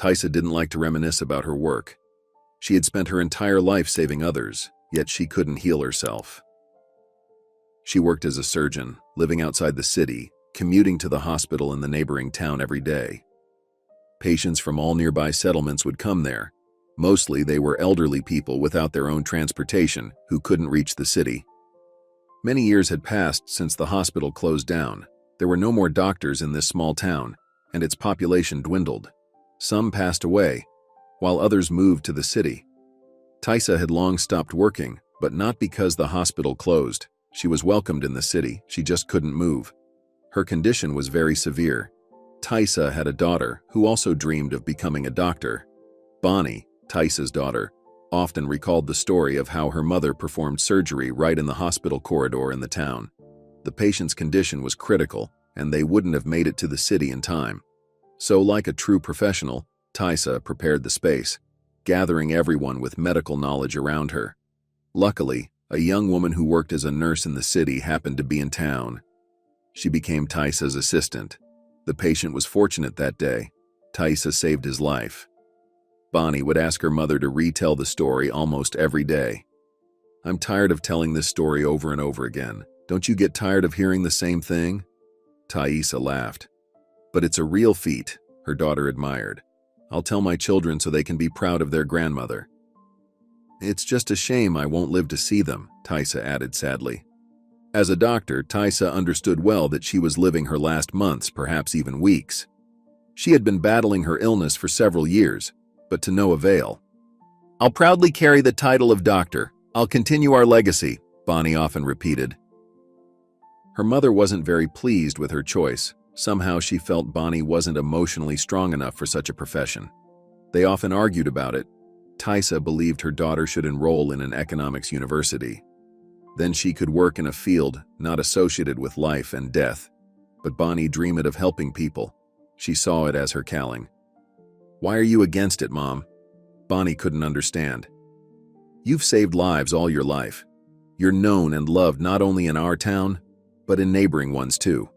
Tysa didn't like to reminisce about her work. She had spent her entire life saving others, yet she couldn't heal herself. She worked as a surgeon, living outside the city, commuting to the hospital in the neighboring town every day. Patients from all nearby settlements would come there. Mostly they were elderly people without their own transportation who couldn't reach the city. Many years had passed since the hospital closed down. There were no more doctors in this small town, and its population dwindled. Some passed away, while others moved to the city. Tysa had long stopped working, but not because the hospital closed. She was welcomed in the city, she just couldn't move. Her condition was very severe. Tysa had a daughter who also dreamed of becoming a doctor. Bonnie, Tysa's daughter, often recalled the story of how her mother performed surgery right in the hospital corridor in the town. The patient's condition was critical, and they wouldn't have made it to the city in time. So, like a true professional, Tysa prepared the space, gathering everyone with medical knowledge around her. Luckily, a young woman who worked as a nurse in the city happened to be in town. She became Tysa's assistant. The patient was fortunate that day. Tysa saved his life. Bonnie would ask her mother to retell the story almost every day. "I'm tired of telling this story over and over again. Don't you get tired of hearing the same thing?" Tysa laughed. "But it's a real feat," her daughter admired. "I'll tell my children so they can be proud of their grandmother." "It's just a shame I won't live to see them," Tysa added sadly. As a doctor, Tysa understood well that she was living her last months, perhaps even weeks. She had been battling her illness for several years, but to no avail. "I'll proudly carry the title of doctor. I'll continue our legacy," Bonnie often repeated. Her mother wasn't very pleased with her choice. Somehow she felt Bonnie wasn't emotionally strong enough for such a profession. They often argued about it. Tysa believed her daughter should enroll in an economics university. Then she could work in a field not associated with life and death. But Bonnie dreamed of helping people. She saw it as her calling. "Why are you against it, Mom?" Bonnie couldn't understand. "You've saved lives all your life. You're known and loved not only in our town, but in neighboring ones too.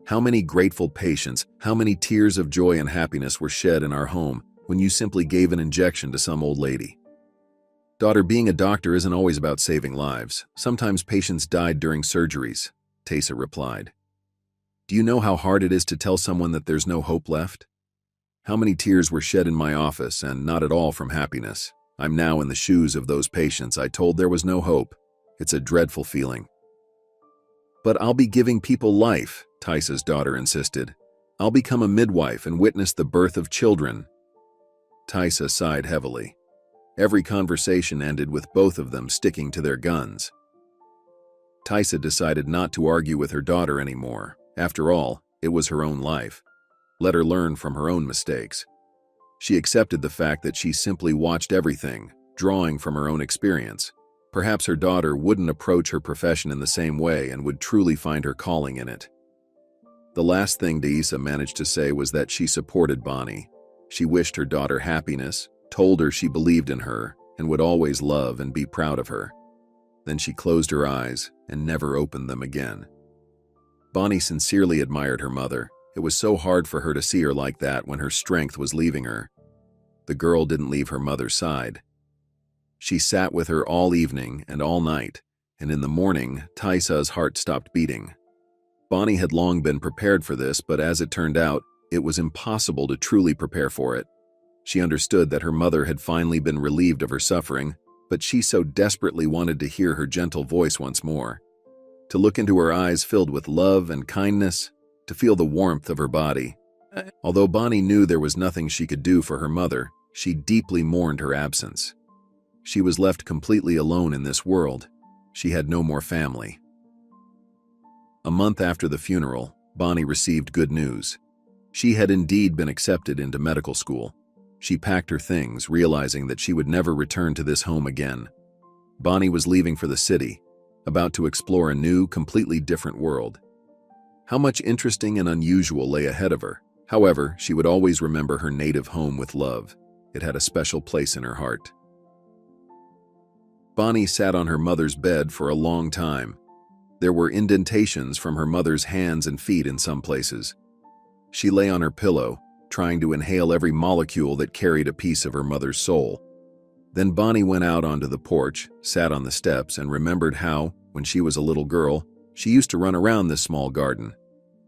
How many grateful patients, how many tears of joy and happiness were shed in our home when you simply gave an injection to some old lady?" "Daughter, being a doctor isn't always about saving lives. Sometimes patients died during surgeries," Tysa replied. "Do you know how hard it is to tell someone that there's no hope left? How many tears were shed in my office, and not at all from happiness. I'm now in the shoes of those patients I told there was no hope. It's a dreadful feeling." "But I'll be giving people life," Tysa's daughter insisted. "I'll become a midwife and witness the birth of children." Tysa sighed heavily. Every conversation ended with both of them sticking to their guns. Tysa decided not to argue with her daughter anymore. After all, it was her own life. Let her learn from her own mistakes. She accepted the fact that she simply watched everything, drawing from her own experience. Perhaps her daughter wouldn't approach her profession in the same way and would truly find her calling in it. The last thing Tysa managed to say was that she supported Bonnie. She wished her daughter happiness, told her she believed in her, and would always love and be proud of her. Then she closed her eyes and never opened them again. Bonnie sincerely admired her mother. It was so hard for her to see her like that when her strength was leaving her. The girl didn't leave her mother's side. She sat with her all evening and all night, and in the morning, Tysa's heart stopped beating. Bonnie had long been prepared for this, but as it turned out, it was impossible to truly prepare for it. She understood that her mother had finally been relieved of her suffering, but she so desperately wanted to hear her gentle voice once more, to look into her eyes filled with love and kindness, to feel the warmth of her body. Although Bonnie knew there was nothing she could do for her mother, she deeply mourned her absence. She was left completely alone in this world. She had no more family. A month after the funeral, Bonnie received good news. She had indeed been accepted into medical school. She packed her things, realizing that she would never return to this home again. Bonnie was leaving for the city, about to explore a new, completely different world. How much interesting and unusual lay ahead of her. However, she would always remember her native home with love. It had a special place in her heart. Bonnie sat on her mother's bed for a long time. There were indentations from her mother's hands and feet in some places. She lay on her pillow, trying to inhale every molecule that carried a piece of her mother's soul. Then Bonnie went out onto the porch, sat on the steps, and remembered how, when she was a little girl, she used to run around this small garden.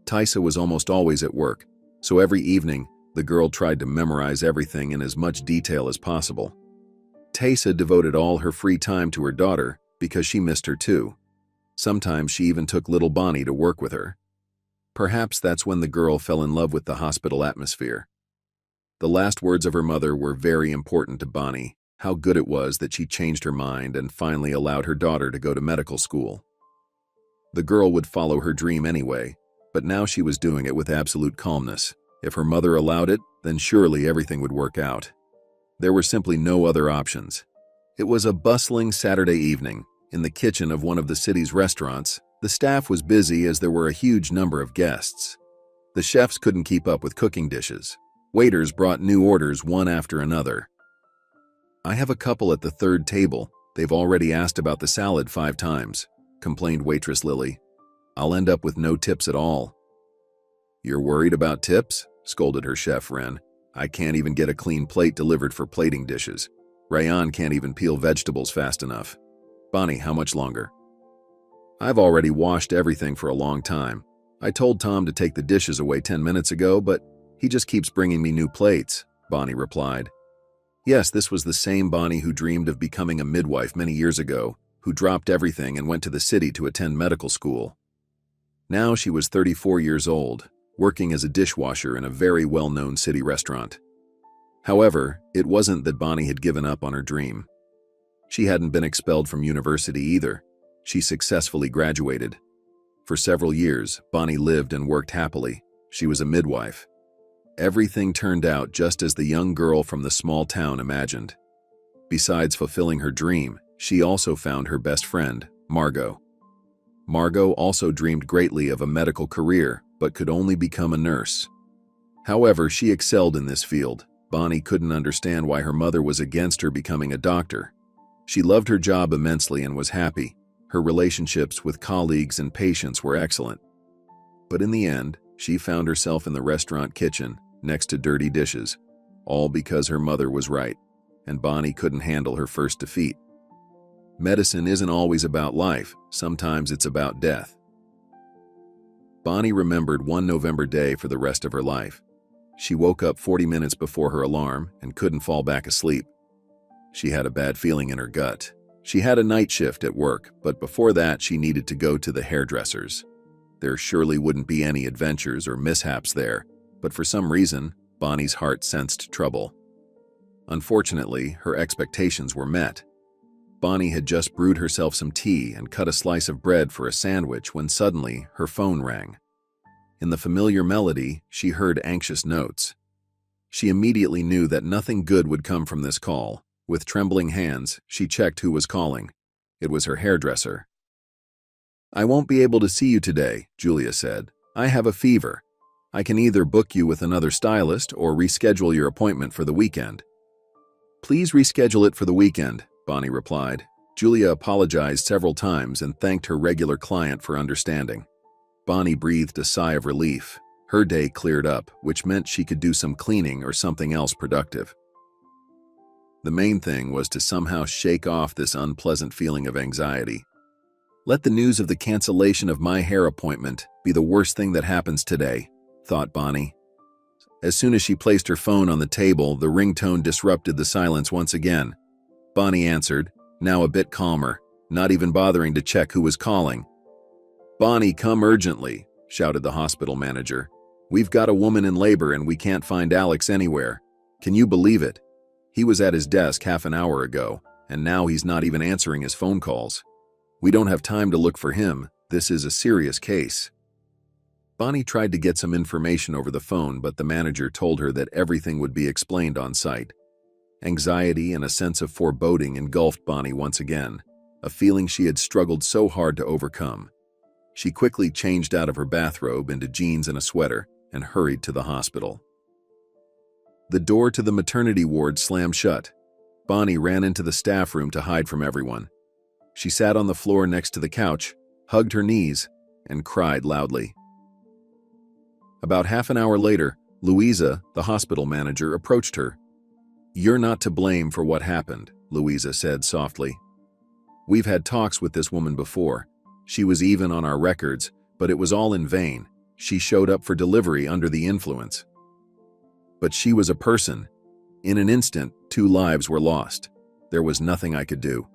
Tysa was almost always at work, so every evening, the girl tried to memorize everything in as much detail as possible. Tysa devoted all her free time to her daughter because she missed her too. Sometimes she even took little Bonnie to work with her. Perhaps that's when the girl fell in love with the hospital atmosphere. The last words of her mother were very important to Bonnie. How good it was that she changed her mind and finally allowed her daughter to go to medical school. The girl would follow her dream anyway, but now she was doing it with absolute calmness. If her mother allowed it, then surely everything would work out. There were simply no other options. It was a bustling Saturday evening. In the kitchen of one of the city's restaurants, the staff was busy as there were a huge number of guests. The chefs couldn't keep up with cooking dishes. Waiters brought new orders one after another. "I have a couple at the third table. They've already asked about the salad 5 times, complained waitress Lily. "I'll end up with no tips at all." "You're worried about tips?" scolded her chef Ren. "I can't even get a clean plate delivered for plating dishes. Rayan can't even peel vegetables fast enough. Bonnie, how much longer?" "I've already washed everything for a long time. I told Tom to take the dishes away 10 minutes ago, but he just keeps bringing me new plates," Bonnie replied. Yes, this was the same Bonnie who dreamed of becoming a midwife many years ago, who dropped everything and went to the city to attend medical school. Now she was 34 years old, working as a dishwasher in a very well-known city restaurant. However, it wasn't that Bonnie had given up on her dream. She hadn't been expelled from university either. She successfully graduated. For several years, Bonnie lived and worked happily. She was a midwife. Everything turned out just as the young girl from the small town imagined. Besides fulfilling her dream, she also found her best friend, Margot. Margot also dreamed greatly of a medical career, but could only become a nurse. However, she excelled in this field. Bonnie couldn't understand why her mother was against her becoming a doctor. She loved her job immensely and was happy. Her relationships with colleagues and patients were excellent. But in the end, she found herself in the restaurant kitchen, next to dirty dishes, all because her mother was right, and Bonnie couldn't handle her first defeat. Medicine isn't always about life, sometimes it's about death. Bonnie remembered one November day for the rest of her life. She woke up 40 minutes before her alarm and couldn't fall back asleep. She had a bad feeling in her gut. She had a night shift at work, but before that she needed to go to the hairdresser's. There surely wouldn't be any adventures or mishaps there, but for some reason, Bonnie's heart sensed trouble. Unfortunately, her expectations were met. Bonnie had just brewed herself some tea and cut a slice of bread for a sandwich when suddenly her phone rang. In the familiar melody, she heard anxious notes. She immediately knew that nothing good would come from this call. With trembling hands, she checked who was calling. It was her hairdresser. "I won't be able to see you today," Julia said. "I have a fever. I can either book you with another stylist or reschedule your appointment for the weekend." "Please reschedule it for the weekend," Bonnie replied. Julia apologized several times and thanked her regular client for understanding. Bonnie breathed a sigh of relief. Her day cleared up, which meant she could do some cleaning or something else productive. The main thing was to somehow shake off this unpleasant feeling of anxiety. Let the news of the cancellation of my hair appointment be the worst thing that happens today, thought Bonnie. As soon as she placed her phone on the table, the ringtone disrupted the silence once again. Bonnie answered, now a bit calmer, not even bothering to check who was calling. "Bonnie, come urgently," shouted the hospital manager. "We've got a woman in labor and we can't find Alex anywhere. Can you believe it? He was at his desk half an hour ago, and now he's not even answering his phone calls. We don't have time to look for him. This is a serious case." Bonnie tried to get some information over the phone, but the manager told her that everything would be explained on site. Anxiety and a sense of foreboding engulfed Bonnie once again, a feeling she had struggled so hard to overcome. She quickly changed out of her bathrobe into jeans and a sweater and hurried to the hospital. The door to the maternity ward slammed shut. Bonnie ran into the staff room to hide from everyone. She sat on the floor next to the couch, hugged her knees, and cried loudly. About half an hour later, Louisa, the hospital manager, approached her. "You're not to blame for what happened," Louisa said softly. "We've had talks with this woman before. She was even on our records, but it was all in vain. She showed up for delivery under the influence. But she was a person. In an instant, 2 lives were lost. There was nothing I could do,"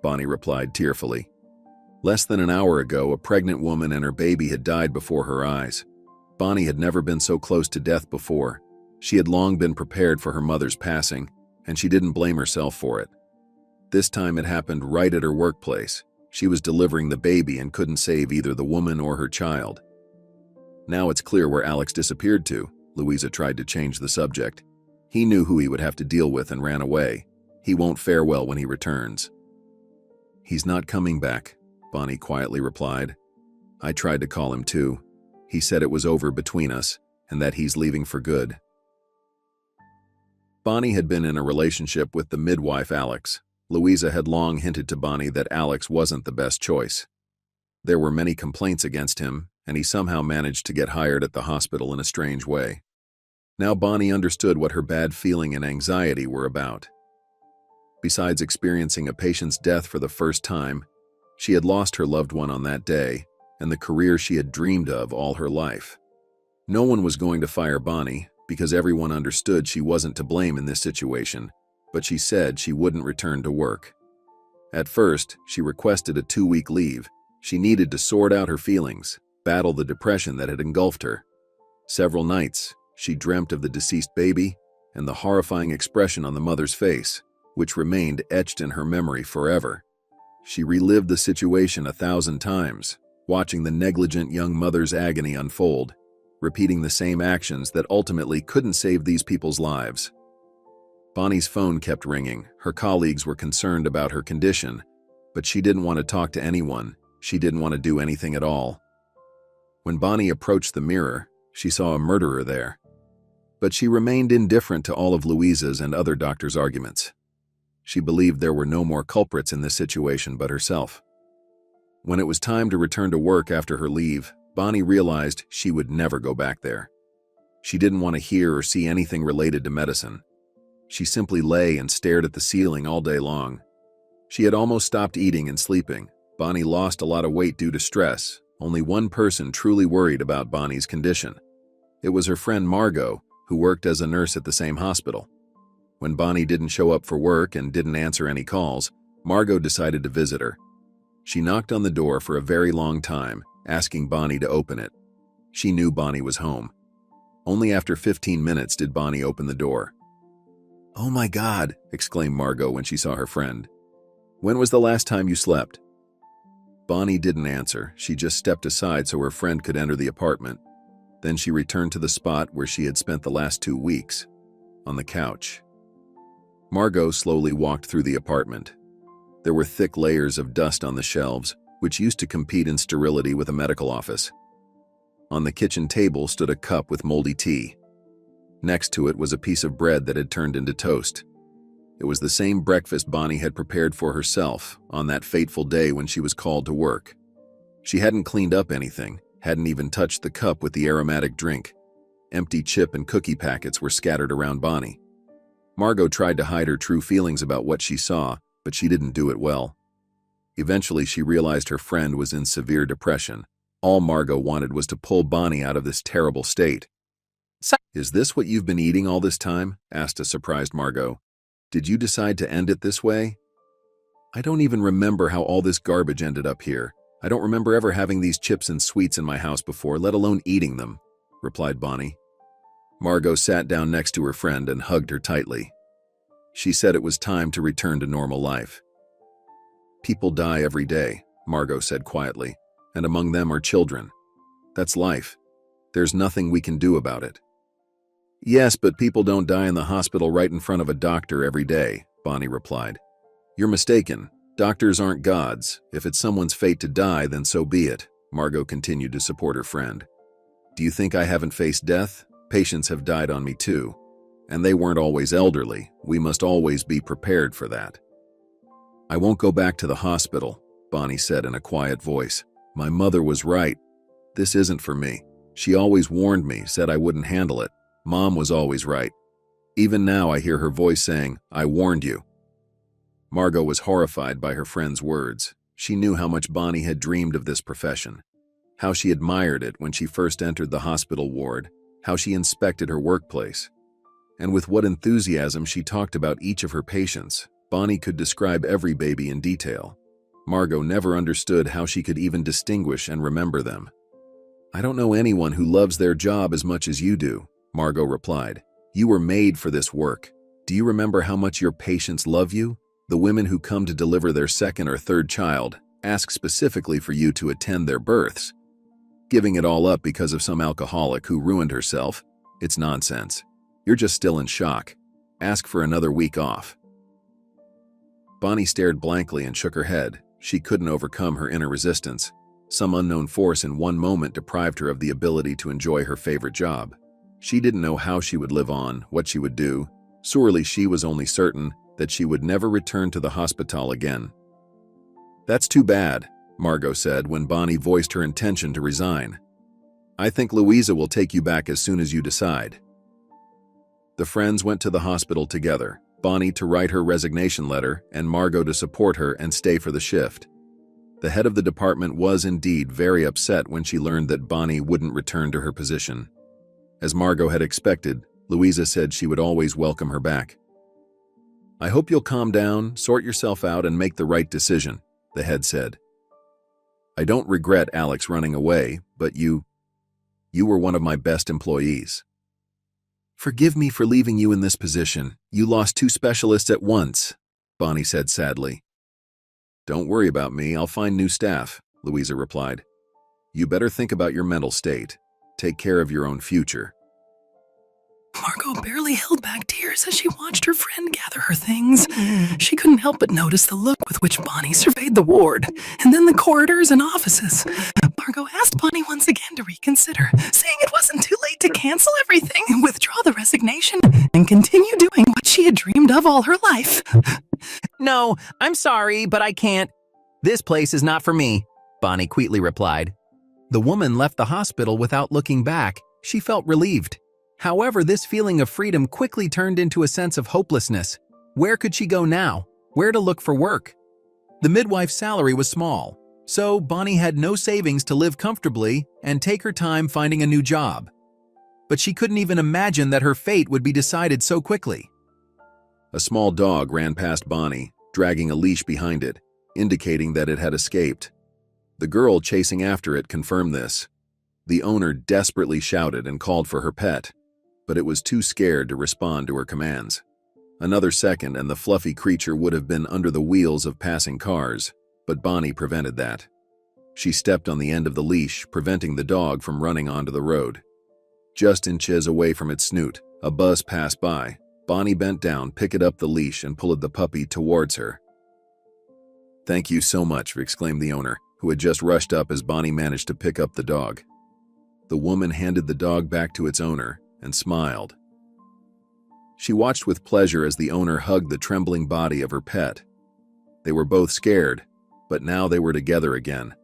Bonnie replied tearfully. Less than an hour ago, a pregnant woman and her baby had died before her eyes. Bonnie had never been so close to death before. She had long been prepared for her mother's passing, and she didn't blame herself for it. This time it happened right at her workplace. She was delivering the baby and couldn't save either the woman or her child. "Now it's clear where Alex disappeared to," Louisa tried to change the subject. "He knew who he would have to deal with and ran away. He won't fare well when he returns." "He's not coming back," Bonnie quietly replied. "I tried to call him too. He said it was over between us and that he's leaving for good." Bonnie had been in a relationship with the midwife Alex. Louisa had long hinted to Bonnie that Alex wasn't the best choice. There were many complaints against him, and he somehow managed to get hired at the hospital in a strange way. Now Bonnie understood what her bad feeling and anxiety were about. Besides experiencing a patient's death for the first time, she had lost her loved one on that day and the career she had dreamed of all her life. No one was going to fire Bonnie because everyone understood she wasn't to blame in this situation, but she said she wouldn't return to work. At first, she requested a 2-week leave. She needed to sort out her feelings, battle the depression that had engulfed her. Several nights, she dreamt of the deceased baby and the horrifying expression on the mother's face, which remained etched in her memory forever. She relived the situation 1,000 times, watching the negligent young mother's agony unfold, repeating the same actions that ultimately couldn't save these people's lives. Bonnie's phone kept ringing. Her colleagues were concerned about her condition, but she didn't want to talk to anyone. She didn't want to do anything at all. When Bonnie approached the mirror, she saw a murderer there. But she remained indifferent to all of Louisa's and other doctors' arguments. She believed there were no more culprits in this situation but herself. When it was time to return to work after her leave, Bonnie realized she would never go back there. She didn't want to hear or see anything related to medicine. She simply lay and stared at the ceiling all day long. She had almost stopped eating and sleeping. Bonnie lost a lot of weight due to stress. Only one person truly worried about Bonnie's condition. It was her friend Margot, who worked as a nurse at the same hospital. When Bonnie didn't show up for work and didn't answer any calls, Margot decided to visit her. She knocked on the door for a very long time, asking Bonnie to open it. She knew Bonnie was home. Only after 15 minutes did Bonnie open the door. "Oh my God," exclaimed Margot when she saw her friend. "When was the last time you slept?" Bonnie didn't answer. She just stepped aside so her friend could enter the apartment. Then she returned to the spot where she had spent the last 2 weeks, on the couch. Margot slowly walked through the apartment. There were thick layers of dust on the shelves, which used to compete in sterility with a medical office. On the kitchen table stood a cup with moldy tea. Next to it was a piece of bread that had turned into toast. It was the same breakfast Bonnie had prepared for herself on that fateful day when she was called to work. She hadn't cleaned up anything, hadn't even touched the cup with the aromatic drink. Empty chip and cookie packets were scattered around Bonnie. Margot tried to hide her true feelings about what she saw, but she didn't do it well. Eventually, she realized her friend was in severe depression. All Margot wanted was to pull Bonnie out of this terrible state. "Is this what you've been eating all this time?" asked a surprised Margot. "Did you decide to end it this way?" "I don't even remember how all this garbage ended up here. I don't remember ever having these chips and sweets in my house before, let alone eating them," replied Bonnie. Margot sat down next to her friend and hugged her tightly. She said it was time to return to normal life. "People die every day," Margot said quietly, "and among them are children. That's life. There's nothing we can do about it." "Yes, but people don't die in the hospital right in front of a doctor every day," Bonnie replied. "You're mistaken. Doctors aren't gods. If it's someone's fate to die, then so be it," Margot continued to support her friend. "Do you think I haven't faced death? Patients have died on me too. And they weren't always elderly. We must always be prepared for that." "I won't go back to the hospital," Bonnie said in a quiet voice. "My mother was right. This isn't for me. She always warned me, said I wouldn't handle it. Mom was always right. Even now I hear her voice saying, "I warned you." Margot was horrified by her friend's words. She knew how much Bonnie had dreamed of this profession, how she admired it when she first entered the hospital ward, how she inspected her workplace, and with what enthusiasm she talked about each of her patients. Bonnie could describe every baby in detail. Margot never understood how she could even distinguish and remember them. "I don't know anyone who loves their job as much as you do," Margot replied. "You were made for this work. Do you remember how much your patients love you? The women who come to deliver their second or third child ask specifically for you to attend their births. Giving it all up because of some alcoholic who ruined herself, it's nonsense. You're just still in shock. Ask for another week off." Bonnie stared blankly and shook her head. She couldn't overcome her inner resistance. Some unknown force in one moment deprived her of the ability to enjoy her favorite job. She didn't know how she would live on, what she would do. Sorely she was only certain that she would never return to the hospital again. "That's too bad," Margot said when Bonnie voiced her intention to resign. "I think Louisa will take you back as soon as you decide." The friends went to the hospital together, Bonnie to write her resignation letter and Margot to support her and stay for the shift. The head of the department was indeed very upset when she learned that Bonnie wouldn't return to her position. As Margot had expected, Louisa said she would always welcome her back. "I hope you'll calm down, sort yourself out, and make the right decision," the head said. "I don't regret Alex running away, but you were one of my best employees. Forgive me for leaving you in this position. You lost 2 specialists at once," Bonnie said sadly. "Don't worry about me, I'll find new staff," Louisa replied. "You better think about your mental state. Take care of your own future." Margot barely held back tears as she watched her friend gather her things. She couldn't help but notice the look with which Bonnie surveyed the ward, and then the corridors and offices. Margot asked Bonnie once again to reconsider, saying it wasn't too late to cancel everything, withdraw the resignation, and continue doing what she had dreamed of all her life. "No, I'm sorry, but I can't. This place is not for me," Bonnie quietly replied. The woman left the hospital without looking back. She felt relieved. However, this feeling of freedom quickly turned into a sense of hopelessness. Where could she go now? Where to look for work? The midwife's salary was small, so Bonnie had no savings to live comfortably and take her time finding a new job. But she couldn't even imagine that her fate would be decided so quickly. A small dog ran past Bonnie, dragging a leash behind it, indicating that it had escaped. The girl chasing after it confirmed this. The owner desperately shouted and called for her pet, but it was too scared to respond to her commands. Another second and the fluffy creature would have been under the wheels of passing cars, but Bonnie prevented that. She stepped on the end of the leash, preventing the dog from running onto the road. Just inches away from its snoot, a bus passed by. Bonnie bent down, picked up the leash, and pulled the puppy towards her. "Thank you so much," exclaimed the owner, who had just rushed up as Bonnie managed to pick up the dog. The woman handed the dog back to its owner and smiled. She watched with pleasure as the owner hugged the trembling body of her pet. They were both scared, but now they were together again.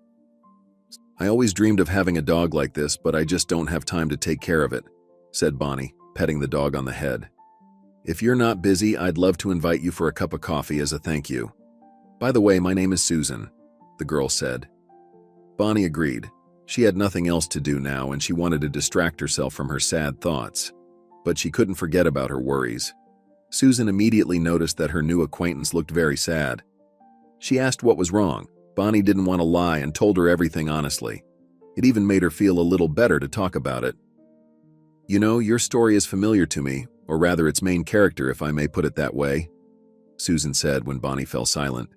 "I always dreamed of having a dog like this, but I just don't have time to take care of it," said Bonnie, petting the dog on the head. "If you're not busy, I'd love to invite you for a cup of coffee as a thank you. By the way, my name is Susan," the girl said. Bonnie agreed. She had nothing else to do now and she wanted to distract herself from her sad thoughts. But she couldn't forget about her worries. Susan immediately noticed that her new acquaintance looked very sad. She asked what was wrong. Bonnie didn't want to lie and told her everything honestly. It even made her feel a little better to talk about it. "You know, your story is familiar to me, or rather its main character, if I may put it that way," Susan said when Bonnie fell silent.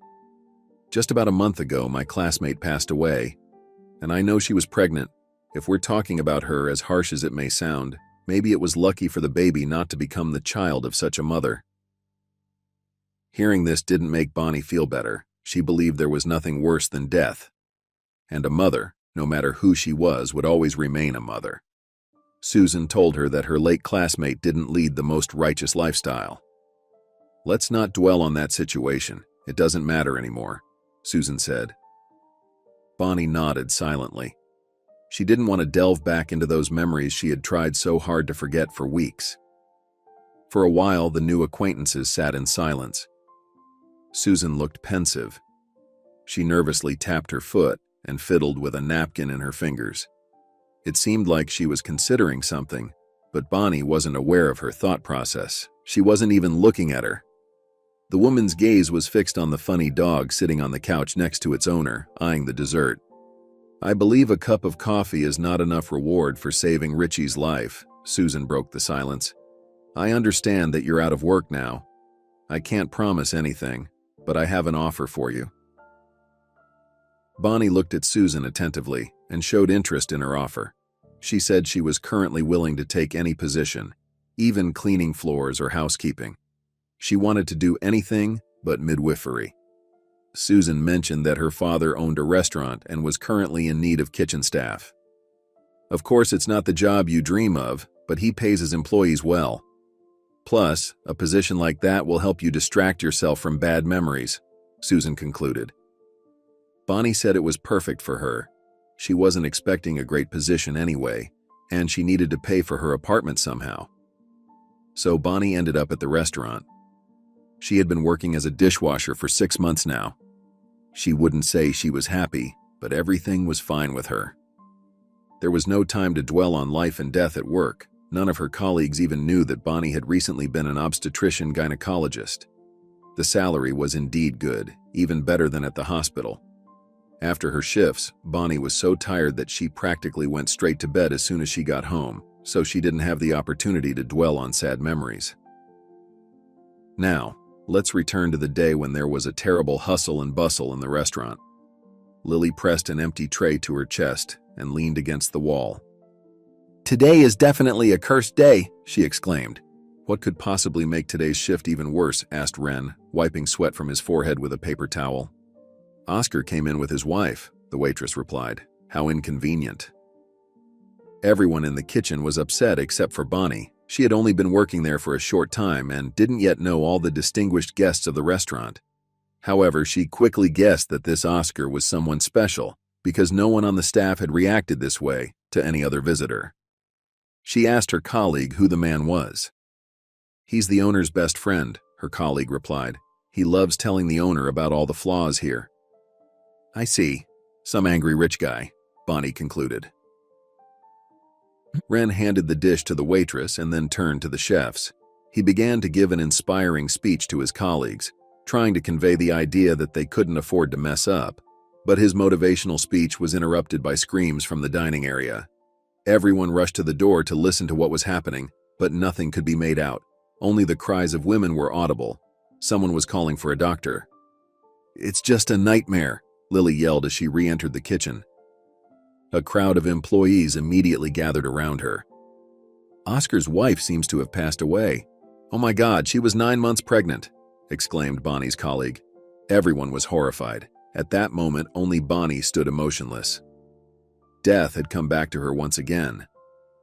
"Just about a month ago, my classmate passed away. And I know she was pregnant. If we're talking about her, as harsh as it may sound, maybe it was lucky for the baby not to become the child of such a mother." Hearing this didn't make Bonnie feel better. She believed there was nothing worse than death. And a mother, no matter who she was, would always remain a mother. Susan told her that her late classmate didn't lead the most righteous lifestyle. "Let's not dwell on that situation. It doesn't matter anymore," Susan said. Bonnie nodded silently. She didn't want to delve back into those memories she had tried so hard to forget for weeks. For a while, the new acquaintances sat in silence. Susan looked pensive. She nervously tapped her foot and fiddled with a napkin in her fingers. It seemed like she was considering something, but Bonnie wasn't aware of her thought process. She wasn't even looking at her. The woman's gaze was fixed on the funny dog sitting on the couch next to its owner, eyeing the dessert. "I believe a cup of coffee is not enough reward for saving Richie's life," Susan broke the silence. "I understand that you're out of work now. I can't promise anything, but I have an offer for you." Bonnie looked at Susan attentively and showed interest in her offer. She said she was currently willing to take any position, even cleaning floors or housekeeping. She wanted to do anything but midwifery. Susan mentioned that her father owned a restaurant and was currently in need of kitchen staff. "Of course, it's not the job you dream of, but he pays his employees well. Plus, a position like that will help you distract yourself from bad memories," Susan concluded. Bonnie said it was perfect for her. She wasn't expecting a great position anyway, and she needed to pay for her apartment somehow. So Bonnie ended up at the restaurant. She had been working as a dishwasher for 6 months now. She wouldn't say she was happy, but everything was fine with her. There was no time to dwell on life and death at work. None of her colleagues even knew that Bonnie had recently been an obstetrician-gynecologist. The salary was indeed good, even better than at the hospital. After her shifts, Bonnie was so tired that she practically went straight to bed as soon as she got home, so she didn't have the opportunity to dwell on sad memories. Now, let's return to the day when there was a terrible hustle and bustle in the restaurant. Lily pressed an empty tray to her chest and leaned against the wall. "Today is definitely a cursed day," she exclaimed. "What could possibly make today's shift even worse?" asked Ren, wiping sweat from his forehead with a paper towel. "Oscar came in with his wife," the waitress replied. "How inconvenient." Everyone in the kitchen was upset except for Bonnie. She had only been working there for a short time and didn't yet know all the distinguished guests of the restaurant. However, she quickly guessed that this Oscar was someone special because no one on the staff had reacted this way to any other visitor. She asked her colleague who the man was. "He's the owner's best friend," her colleague replied. "He loves telling the owner about all the flaws here." "I see. Some angry rich guy," Bonnie concluded. Ren handed the dish to the waitress and then turned to the chefs. He began to give an inspiring speech to his colleagues, trying to convey the idea that they couldn't afford to mess up. But his motivational speech was interrupted by screams from the dining area. Everyone rushed to the door to listen to what was happening, but nothing could be made out. Only the cries of women were audible. Someone was calling for a doctor. "It's just a nightmare," Lily yelled as she re-entered the kitchen. A crowd of employees immediately gathered around her. "Oscar's wife seems to have passed away. Oh my God, she was 9 months pregnant," exclaimed Bonnie's colleague. Everyone was horrified. At that moment, only Bonnie stood emotionless. Death had come back to her once again,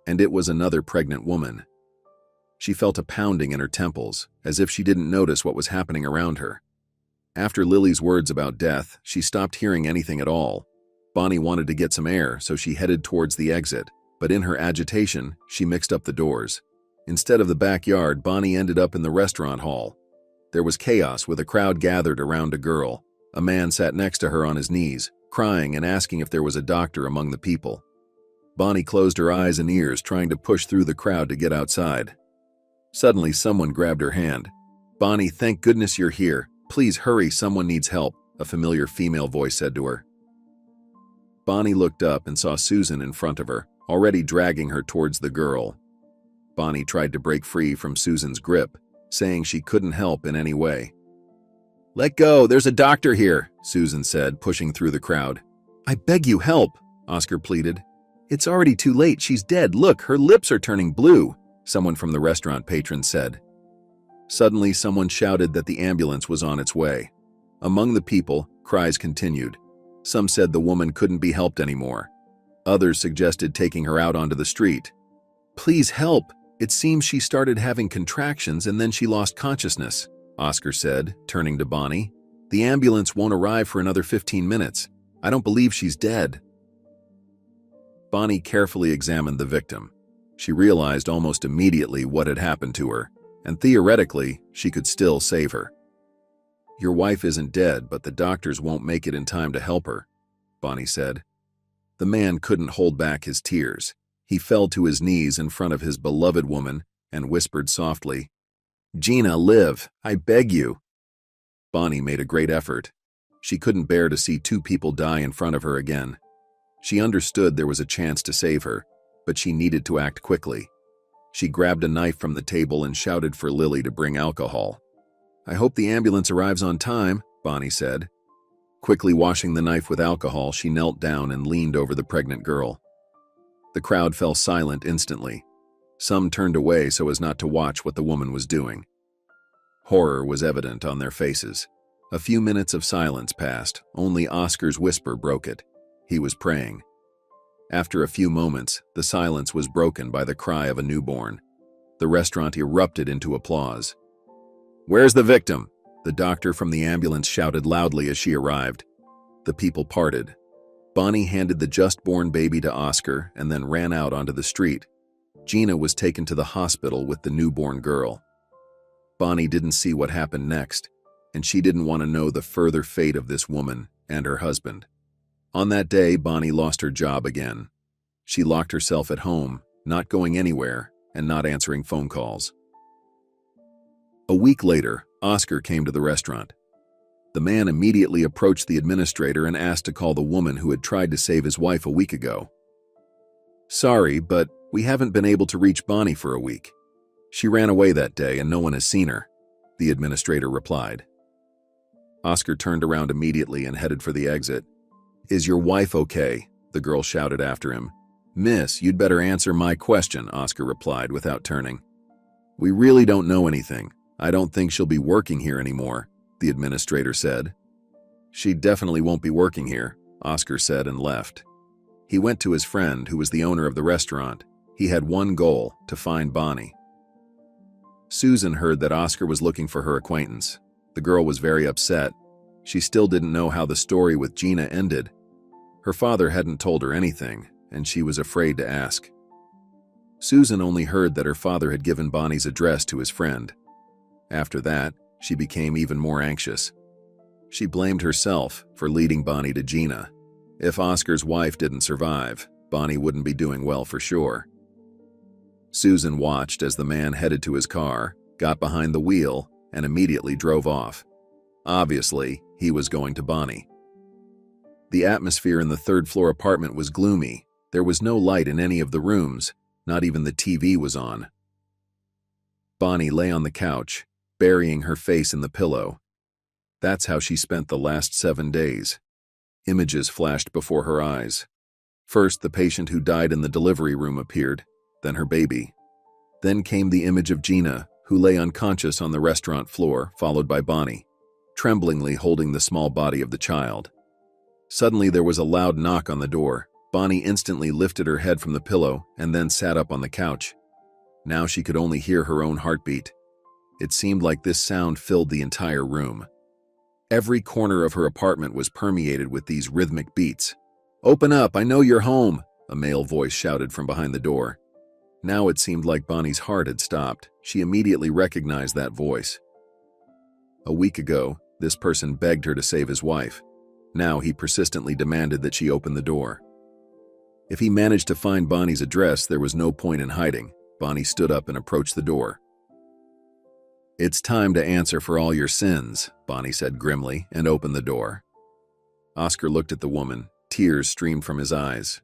and it was another pregnant woman. She felt a pounding in her temples, as if she didn't notice what was happening around her. After Lily's words about death, she stopped hearing anything at all. Bonnie wanted to get some air, so she headed towards the exit, but in her agitation, she mixed up the doors. Instead of the backyard, Bonnie ended up in the restaurant hall. There was chaos with a crowd gathered around a girl. A man sat next to her on his knees, crying and asking if there was a doctor among the people. Bonnie closed her eyes and ears, trying to push through the crowd to get outside. Suddenly, someone grabbed her hand. "Bonnie, thank goodness you're here. Please hurry, someone needs help," a familiar female voice said to her. Bonnie looked up and saw Susan in front of her, already dragging her towards the girl. Bonnie tried to break free from Susan's grip, saying she couldn't help in any way. "Let go, there's a doctor here," Susan said, pushing through the crowd. "I beg you, help," Oscar pleaded. "It's already too late, she's dead. Look, her lips are turning blue," someone from the restaurant patron said. Suddenly, someone shouted that the ambulance was on its way. Among the people, cries continued. Some said the woman couldn't be helped anymore. Others suggested taking her out onto the street. "Please help. It seems she started having contractions and then she lost consciousness," Oscar said, turning to Bonnie. "The ambulance won't arrive for another 15 minutes. I don't believe she's dead." Bonnie carefully examined the victim. She realized almost immediately what had happened to her, and theoretically, she could still save her. "Your wife isn't dead, but the doctors won't make it in time to help her," Bonnie said. The man couldn't hold back his tears. He fell to his knees in front of his beloved woman and whispered softly, "Gina, live, I beg you." Bonnie made a great effort. She couldn't bear to see two people die in front of her again. She understood there was a chance to save her, but she needed to act quickly. She grabbed a knife from the table and shouted for Lily to bring alcohol. "I hope the ambulance arrives on time," Bonnie said. Quickly washing the knife with alcohol, she knelt down and leaned over the pregnant girl. The crowd fell silent instantly. Some turned away so as not to watch what the woman was doing. Horror was evident on their faces. A few minutes of silence passed. Only Oscar's whisper broke it. He was praying. After a few moments, the silence was broken by the cry of a newborn. The restaurant erupted into applause. "Where's the victim?" The doctor from the ambulance shouted loudly as she arrived. The people parted. Bonnie handed the just-born baby to Oscar and then ran out onto the street. Gina was taken to the hospital with the newborn girl. Bonnie didn't see what happened next, and she didn't want to know the further fate of this woman and her husband. On that day, Bonnie lost her job again. She locked herself at home, not going anywhere and not answering phone calls. A week later, Oscar came to the restaurant. The man immediately approached the administrator and asked to call the woman who had tried to save his wife a week ago. "Sorry, but we haven't been able to reach Bonnie for a week. She ran away that day and no one has seen her," the administrator replied. Oscar turned around immediately and headed for the exit. "Is your wife okay?" the girl shouted after him. "Miss, you'd better answer my question," Oscar replied without turning. "We really don't know anything. I don't think she'll be working here anymore," the administrator said. "She definitely won't be working here," Oscar said and left. He went to his friend, who was the owner of the restaurant. He had one goal: to find Bonnie. Susan heard that Oscar was looking for her acquaintance. The girl was very upset. She still didn't know how the story with Gina ended. Her father hadn't told her anything, and she was afraid to ask. Susan only heard that her father had given Bonnie's address to his friend. After that, she became even more anxious. She blamed herself for leading Bonnie to Gina. If Oscar's wife didn't survive, Bonnie wouldn't be doing well for sure. Susan watched as the man headed to his car, got behind the wheel, and immediately drove off. Obviously, he was going to Bonnie. The atmosphere in the third-floor apartment was gloomy. There was no light in any of the rooms, not even the TV was on. Bonnie lay on the couch, burying her face in the pillow. That's how she spent the last 7 days. Images flashed before her eyes. First, the patient who died in the delivery room appeared, then her baby. Then came the image of Gina, who lay unconscious on the restaurant floor, followed by Bonnie, tremblingly holding the small body of the child. Suddenly, there was a loud knock on the door. Bonnie instantly lifted her head from the pillow and then sat up on the couch. Now she could only hear her own heartbeat. It seemed like this sound filled the entire room. Every corner of her apartment was permeated with these rhythmic beats. "Open up, I know you're home," a male voice shouted from behind the door. Now it seemed like Bonnie's heart had stopped. She immediately recognized that voice. A week ago, this person begged her to save his wife. Now he persistently demanded that she open the door. If he managed to find Bonnie's address, there was no point in hiding. Bonnie stood up and approached the door. "It's time to answer for all your sins," Bonnie said grimly, and opened the door. Oscar looked at the woman. Tears streamed from his eyes.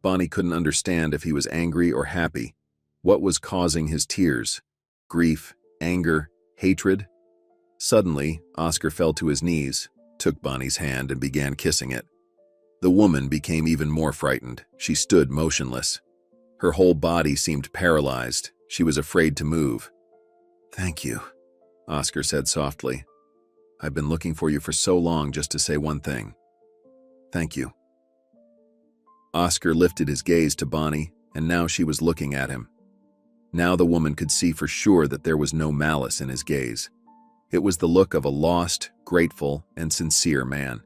Bonnie couldn't understand if he was angry or happy. What was causing his tears? Grief, anger, hatred? Suddenly, Oscar fell to his knees, took Bonnie's hand, and began kissing it. The woman became even more frightened. She stood motionless. Her whole body seemed paralyzed. She was afraid to move. "Thank you," Oscar said softly. "I've been looking for you for so long just to say one thing. Thank you." Oscar lifted his gaze to Bonnie, and now she was looking at him. Now the woman could see for sure that there was no malice in his gaze. It was the look of a lost, grateful, and sincere man.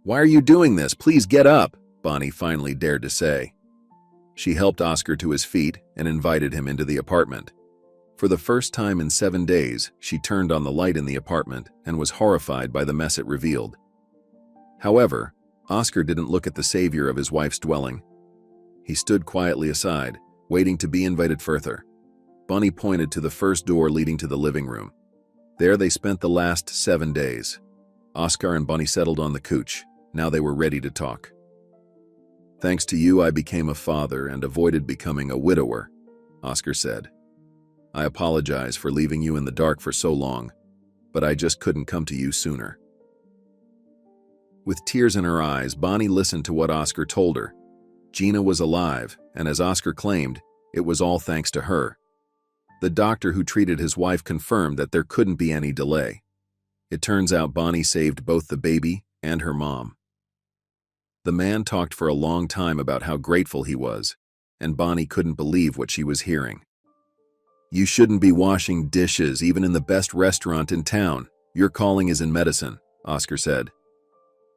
"Why are you doing this? Please get up," Bonnie finally dared to say. She helped Oscar to his feet and invited him into the apartment. For the first time in 7 days, she turned on the light in the apartment and was horrified by the mess it revealed. However, Oscar didn't look at the savior of his wife's dwelling. He stood quietly aside, waiting to be invited further. Bonnie pointed to the first door leading to the living room. There they spent the last 7 days. Oscar and Bonnie settled on the couch. Now they were ready to talk. "Thanks to you, I became a father and avoided becoming a widower," Oscar said. "I apologize for leaving you in the dark for so long, but I just couldn't come to you sooner." With tears in her eyes, Bonnie listened to what Oscar told her. Gina was alive, and as Oscar claimed, it was all thanks to her. The doctor who treated his wife confirmed that there couldn't be any delay. It turns out Bonnie saved both the baby and her mom. The man talked for a long time about how grateful he was, and Bonnie couldn't believe what she was hearing. "You shouldn't be washing dishes even in the best restaurant in town. Your calling is in medicine," Oscar said.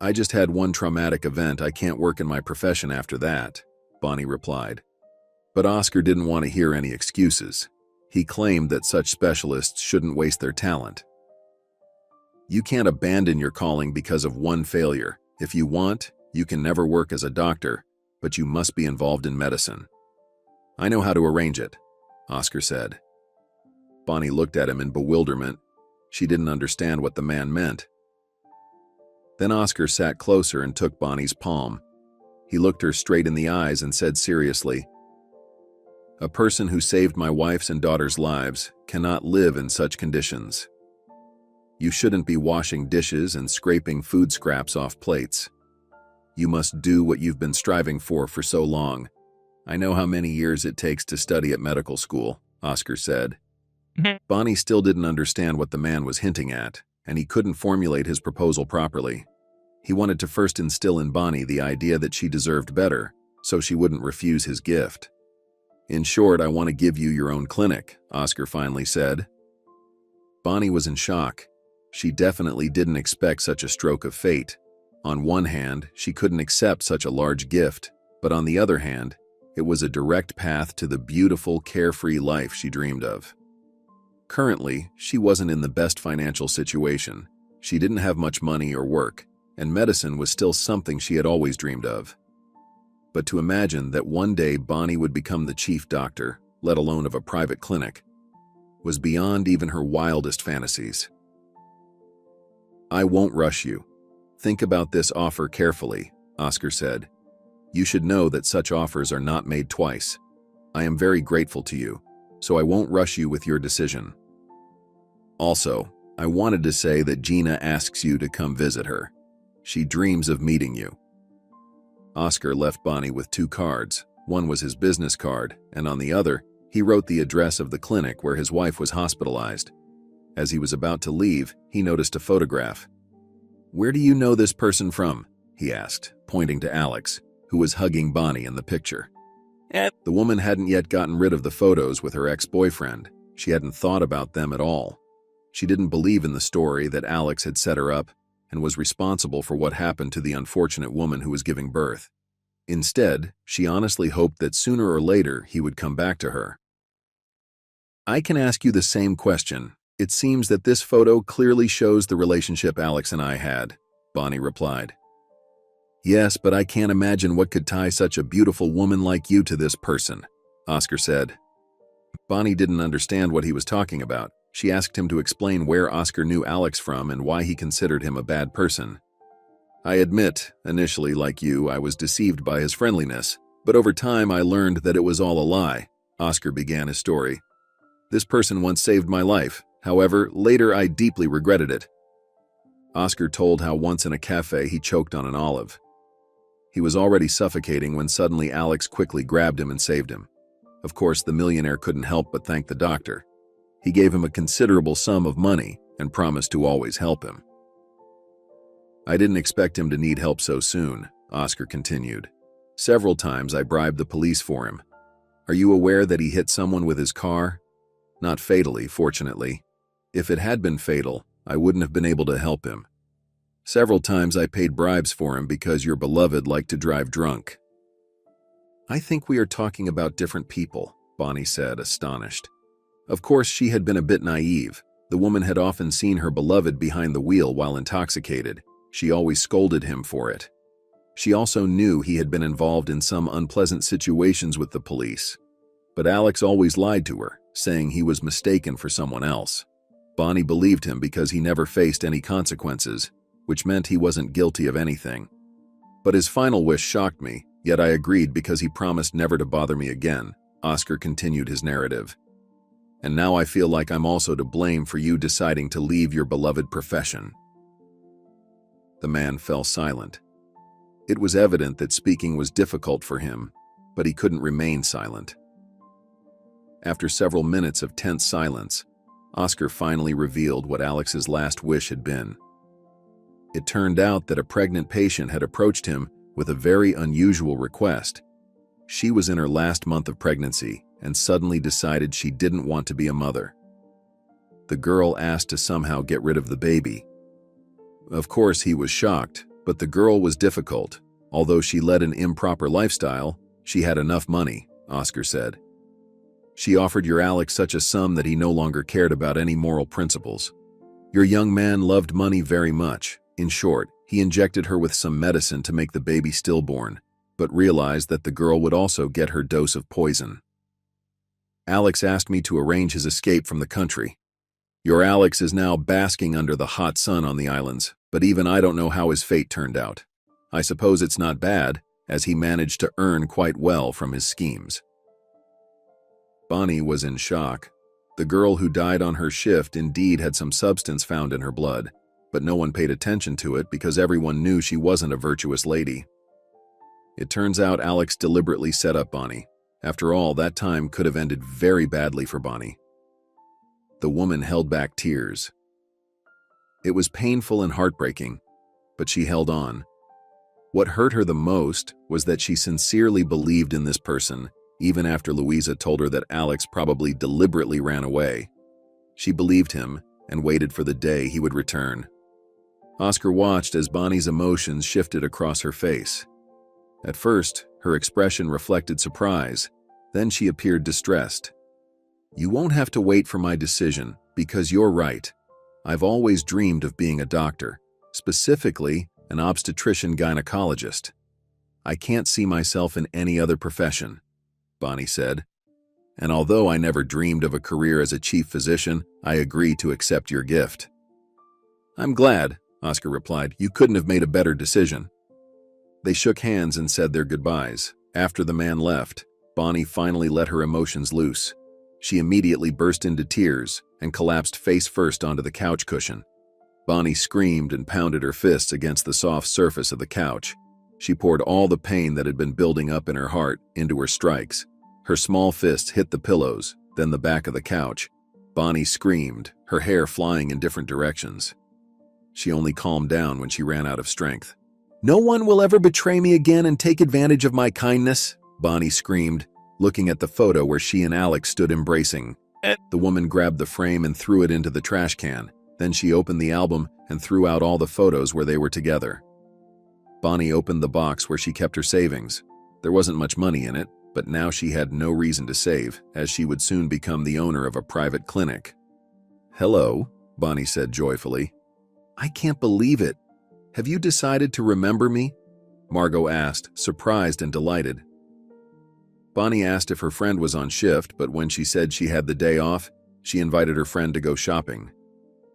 "I just had one traumatic event. I can't work in my profession after that," Bonnie replied. But Oscar didn't want to hear any excuses. He claimed that such specialists shouldn't waste their talent. "You can't abandon your calling because of one failure. If you want, you can never work as a doctor, but you must be involved in medicine." "I know how to arrange it," Oscar said. Bonnie looked at him in bewilderment. She didn't understand what the man meant. Then Oscar sat closer and took Bonnie's palm. He looked her straight in the eyes and said seriously, "A person who saved my wife's and daughter's lives cannot live in such conditions. You shouldn't be washing dishes and scraping food scraps off plates. You must do what you've been striving for so long. I know how many years it takes to study at medical school," Oscar said. Bonnie still didn't understand what the man was hinting at, and he couldn't formulate his proposal properly. He wanted to first instill in Bonnie the idea that she deserved better, so she wouldn't refuse his gift. "In short, I want to give you your own clinic," Oscar finally said. Bonnie was in shock. She definitely didn't expect such a stroke of fate. On one hand, she couldn't accept such a large gift, but on the other hand, it was a direct path to the beautiful, carefree life she dreamed of. Currently, she wasn't in the best financial situation. She didn't have much money or work, and medicine was still something she had always dreamed of. But to imagine that one day Bonnie would become the chief doctor, let alone of a private clinic, was beyond even her wildest fantasies. "I won't rush you. Think about this offer carefully," Oscar said. "You should know that such offers are not made twice. I am very grateful to you, so I won't rush you with your decision. Also, I wanted to say that Gina asks you to come visit her. She dreams of meeting you." Oscar left Bonnie with 2 cards. One was his business card, and on the other, he wrote the address of the clinic where his wife was hospitalized. As he was about to leave, he noticed a photograph. "Where do you know this person from?" he asked, pointing to Alex, who was hugging Bonnie in the picture. The woman hadn't yet gotten rid of the photos with her ex-boyfriend. She hadn't thought about them at all. She didn't believe in the story that Alex had set her up and was responsible for what happened to the unfortunate woman who was giving birth. Instead, she honestly hoped that sooner or later he would come back to her. "I can ask you the same question. It seems that this photo clearly shows the relationship Alex and I had," Bonnie replied. "Yes, but I can't imagine what could tie such a beautiful woman like you to this person," Oscar said. Bonnie didn't understand what he was talking about. She asked him to explain where Oscar knew Alex from and why he considered him a bad person. "I admit, initially, like you, I was deceived by his friendliness, but over time I learned that it was all a lie," Oscar began his story. "This person once saved my life. However, later I deeply regretted it." Oscar told how once in a cafe he choked on an olive. He was already suffocating when suddenly Alex quickly grabbed him and saved him. Of course, the millionaire couldn't help but thank the doctor. He gave him a considerable sum of money and promised to always help him. "I didn't expect him to need help so soon," Oscar continued. "Several times I bribed the police for him. Are you aware that he hit someone with his car? Not fatally, fortunately. If it had been fatal, I wouldn't have been able to help him. Several times I paid bribes for him because your beloved liked to drive drunk." "I think we are talking about different people," Bonnie said, astonished. Of course, she had been a bit naive. The woman had often seen her beloved behind the wheel while intoxicated. She always scolded him for it. She also knew he had been involved in some unpleasant situations with the police. But Alex always lied to her, saying he was mistaken for someone else. Bonnie believed him because he never faced any consequences, which meant he wasn't guilty of anything. But his final wish shocked me, yet I agreed because he promised never to bother me again. Oscar continued his narrative. "And now I feel like I'm also to blame for you deciding to leave your beloved profession." The man fell silent. It was evident that speaking was difficult for him, but he couldn't remain silent. After several minutes of tense silence, Oscar finally revealed what Alex's last wish had been. It turned out that a pregnant patient had approached him with a very unusual request. She was in her last month of pregnancy and suddenly decided she didn't want to be a mother. The girl asked to somehow get rid of the baby. Of course, he was shocked, but the girl was difficult. Although she led an improper lifestyle, she had enough money, Oscar said. She offered your Alex such a sum that he no longer cared about any moral principles. Your young man loved money very much. In short, he injected her with some medicine to make the baby stillborn, but realized that the girl would also get her dose of poison. Alex asked me to arrange his escape from the country. Your Alex is now basking under the hot sun on the islands, but even I don't know how his fate turned out. I suppose it's not bad, as he managed to earn quite well from his schemes. Bonnie was in shock. The girl who died on her shift indeed had some substance found in her blood, but no one paid attention to it because everyone knew she wasn't a virtuous lady. It turns out Alex deliberately set up Bonnie. After all, that time could have ended very badly for Bonnie. The woman held back tears. It was painful and heartbreaking, but she held on. What hurt her the most was that she sincerely believed in this person, even after Louisa told her that Alex probably deliberately ran away. She believed him and waited for the day he would return. Oscar watched as Bonnie's emotions shifted across her face. At first, her expression reflected surprise. Then she appeared distressed. "You won't have to wait for my decision, because you're right. I've always dreamed of being a doctor, specifically an obstetrician-gynecologist. I can't see myself in any other profession," Bonnie said. "And although I never dreamed of a career as a chief physician, I agree to accept your gift." "I'm glad," Oscar replied. "You couldn't have made a better decision." They shook hands and said their goodbyes. After the man left, Bonnie finally let her emotions loose. She immediately burst into tears and collapsed face first onto the couch cushion. Bonnie screamed and pounded her fists against the soft surface of the couch. She poured all the pain that had been building up in her heart into her strikes. Her small fists hit the pillows, then the back of the couch. Bonnie screamed, her hair flying in different directions. She only calmed down when she ran out of strength. "No one will ever betray me again and take advantage of my kindness," Bonnie screamed, looking at the photo where she and Alex stood embracing. The woman grabbed the frame and threw it into the trash can. Then she opened the album and threw out all the photos where they were together. Bonnie opened the box where she kept her savings. There wasn't much money in it, but now she had no reason to save, as she would soon become the owner of a private clinic. "Hello," Bonnie said joyfully. "I can't believe it. Have you decided to remember me?" Margot asked, surprised and delighted. Bonnie asked if her friend was on shift, but when she said she had the day off, she invited her friend to go shopping.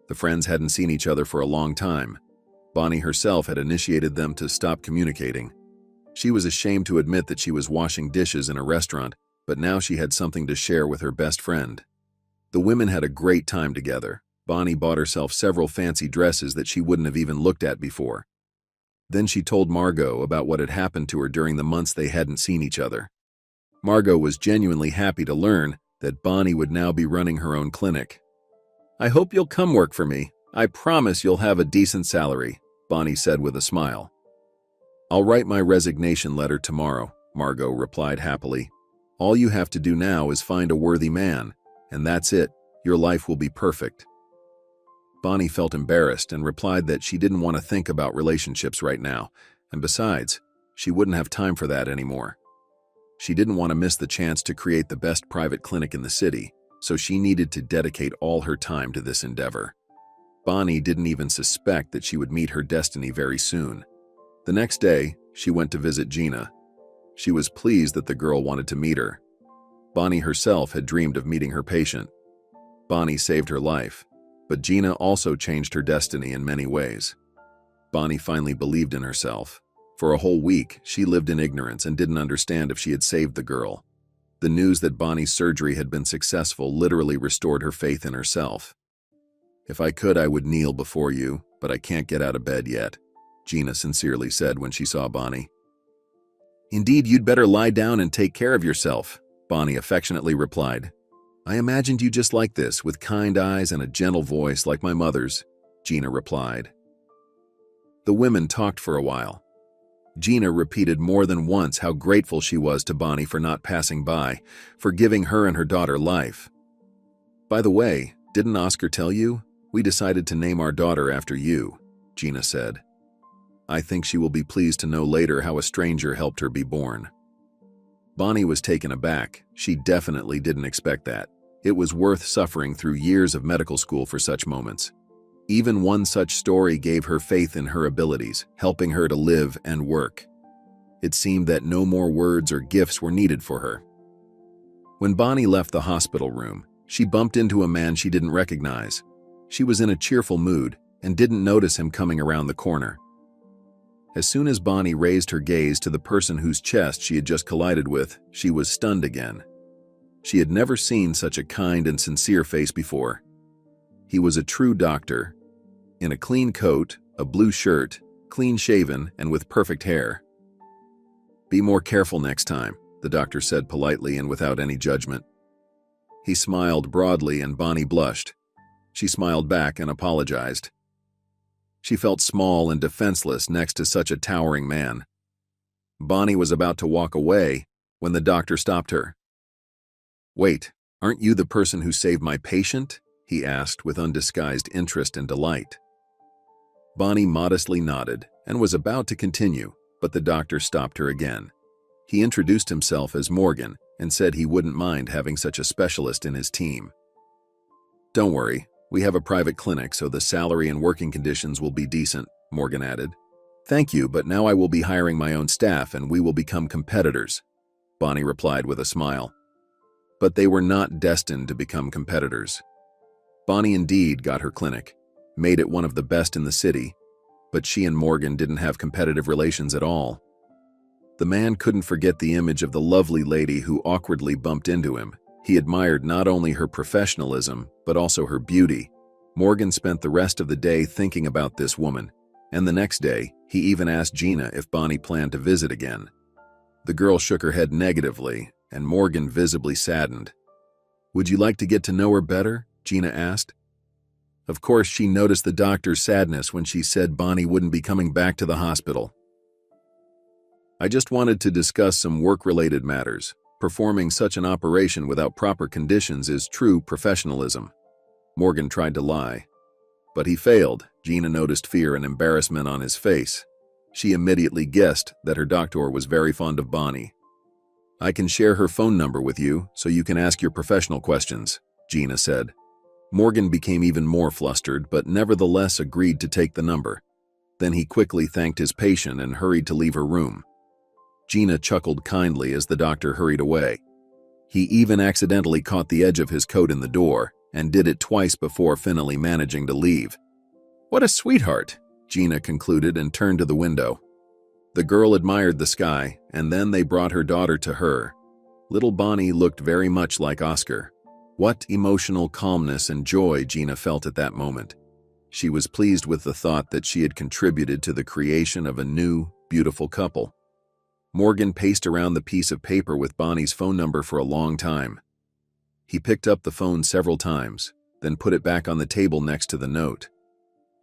The friends hadn't seen each other for a long time. Bonnie herself had initiated them to stop communicating. She was ashamed to admit that she was washing dishes in a restaurant, but now she had something to share with her best friend. The women had a great time together. Bonnie bought herself several fancy dresses that she wouldn't have even looked at before. Then she told Margot about what had happened to her during the months they hadn't seen each other. Margot was genuinely happy to learn that Bonnie would now be running her own clinic. "I hope you'll come work for me. I promise you'll have a decent salary," Bonnie said with a smile. "I'll write my resignation letter tomorrow," Margot replied happily. "All you have to do now is find a worthy man, and that's it. Your life will be perfect." Bonnie felt embarrassed and replied that she didn't want to think about relationships right now, and besides, she wouldn't have time for that anymore. She didn't want to miss the chance to create the best private clinic in the city, so she needed to dedicate all her time to this endeavor. Bonnie didn't even suspect that she would meet her destiny very soon. The next day, she went to visit Gina. She was pleased that the girl wanted to meet her. Bonnie herself had dreamed of meeting her patient. Bonnie saved her life, but Gina also changed her destiny in many ways. Bonnie finally believed in herself. For a whole week, she lived in ignorance and didn't understand if she had saved the girl. The news that Bonnie's surgery had been successful literally restored her faith in herself. "If I could, I would kneel before you, but I can't get out of bed yet," Gina sincerely said when she saw Bonnie. "Indeed, you'd better lie down and take care of yourself," Bonnie affectionately replied. "I imagined you just like this, with kind eyes and a gentle voice like my mother's," Gina replied. The women talked for a while. Gina repeated more than once how grateful she was to Bonnie for not passing by, for giving her and her daughter life. "By the way, didn't Oscar tell you? We decided to name our daughter after you," Gina said. "I think she will be pleased to know later how a stranger helped her be born." Bonnie was taken aback. She definitely didn't expect that. It was worth suffering through years of medical school for such moments. Even one such story gave her faith in her abilities, helping her to live and work. It seemed that no more words or gifts were needed for her. When Bonnie left the hospital room, she bumped into a man she didn't recognize. She was in a cheerful mood and didn't notice him coming around the corner. As soon as Bonnie raised her gaze to the person whose chest she had just collided with, she was stunned again. She had never seen such a kind and sincere face before. He was a true doctor, in a clean coat, a blue shirt, clean-shaven, and with perfect hair. "Be more careful next time," the doctor said politely and without any judgment. He smiled broadly and Bonnie blushed. She smiled back and apologized. She felt small and defenseless next to such a towering man. Bonnie was about to walk away when the doctor stopped her. "Wait, aren't you the person who saved my patient?" he asked with undisguised interest and delight. Bonnie modestly nodded and was about to continue, but the doctor stopped her again. He introduced himself as Morgan and said he wouldn't mind having such a specialist in his team. "Don't worry, we have a private clinic, so the salary and working conditions will be decent," Morgan added. "Thank you, but now I will be hiring my own staff and we will become competitors," Bonnie replied with a smile. But they were not destined to become competitors. Bonnie indeed got her clinic, made it one of the best in the city, but she and Morgan didn't have competitive relations at all. The man couldn't forget the image of the lovely lady who awkwardly bumped into him. He admired not only her professionalism, but also her beauty. Morgan spent the rest of the day thinking about this woman, and the next day, he even asked Gina if Bonnie planned to visit again. The girl shook her head negatively, and Morgan visibly saddened. "Would you like to get to know her better?" Gina asked. Of course, she noticed the doctor's sadness when she said Bonnie wouldn't be coming back to the hospital. "I just wanted to discuss some work-related matters. Performing such an operation without proper conditions is true professionalism." Morgan tried to lie, but he failed. Gina noticed fear and embarrassment on his face. She immediately guessed that her doctor was very fond of Bonnie. "I can share her phone number with you so you can ask your professional questions," Gina said. Morgan became even more flustered, but nevertheless agreed to take the number. Then he quickly thanked his patient and hurried to leave her room. Gina chuckled kindly as the doctor hurried away. He even accidentally caught the edge of his coat in the door and did it twice before finally managing to leave. "What a sweetheart," Gina concluded and turned to the window. The girl admired the sky, and then they brought her daughter to her. Little Bonnie looked very much like Oscar. What emotional calmness and joy Gina felt at that moment. She was pleased with the thought that she had contributed to the creation of a new, beautiful couple. Morgan paced around the piece of paper with Bonnie's phone number for a long time. He picked up the phone several times, then put it back on the table next to the note.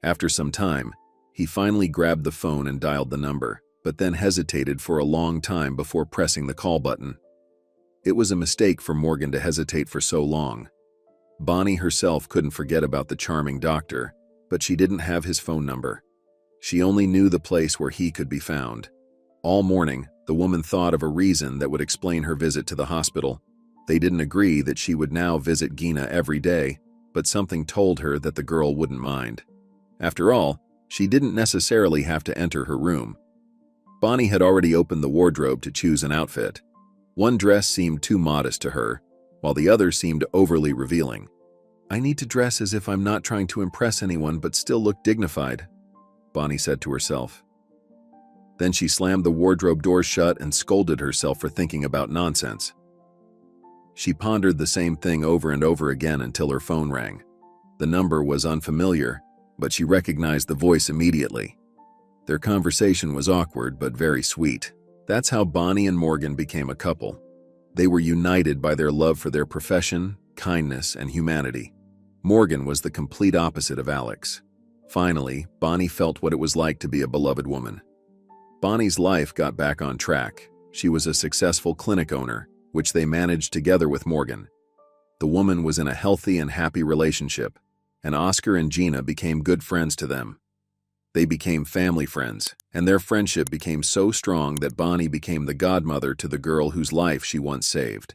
After some time, he finally grabbed the phone and dialed the number, but then hesitated for a long time before pressing the call button. It was a mistake for Morgan to hesitate for so long. Bonnie herself couldn't forget about the charming doctor, but she didn't have his phone number. She only knew the place where he could be found. All morning, the woman thought of a reason that would explain her visit to the hospital. They didn't agree that she would now visit Gina every day, but something told her that the girl wouldn't mind. After all, she didn't necessarily have to enter her room. Bonnie had already opened the wardrobe to choose an outfit. One dress seemed too modest to her, while the other seemed overly revealing. "I need to dress as if I'm not trying to impress anyone but still look dignified," Bonnie said to herself. Then she slammed the wardrobe door shut and scolded herself for thinking about nonsense. She pondered the same thing over and over again until her phone rang. The number was unfamiliar, but she recognized the voice immediately. Their conversation was awkward but very sweet. That's how Bonnie and Morgan became a couple. They were united by their love for their profession, kindness, and humanity. Morgan was the complete opposite of Alex. Finally, Bonnie felt what it was like to be a beloved woman. Bonnie's life got back on track. She was a successful clinic owner, which they managed together with Morgan. The woman was in a healthy and happy relationship, and Oscar and Gina became good friends to them. They became family friends, and their friendship became so strong that Bonnie became the godmother to the girl whose life she once saved.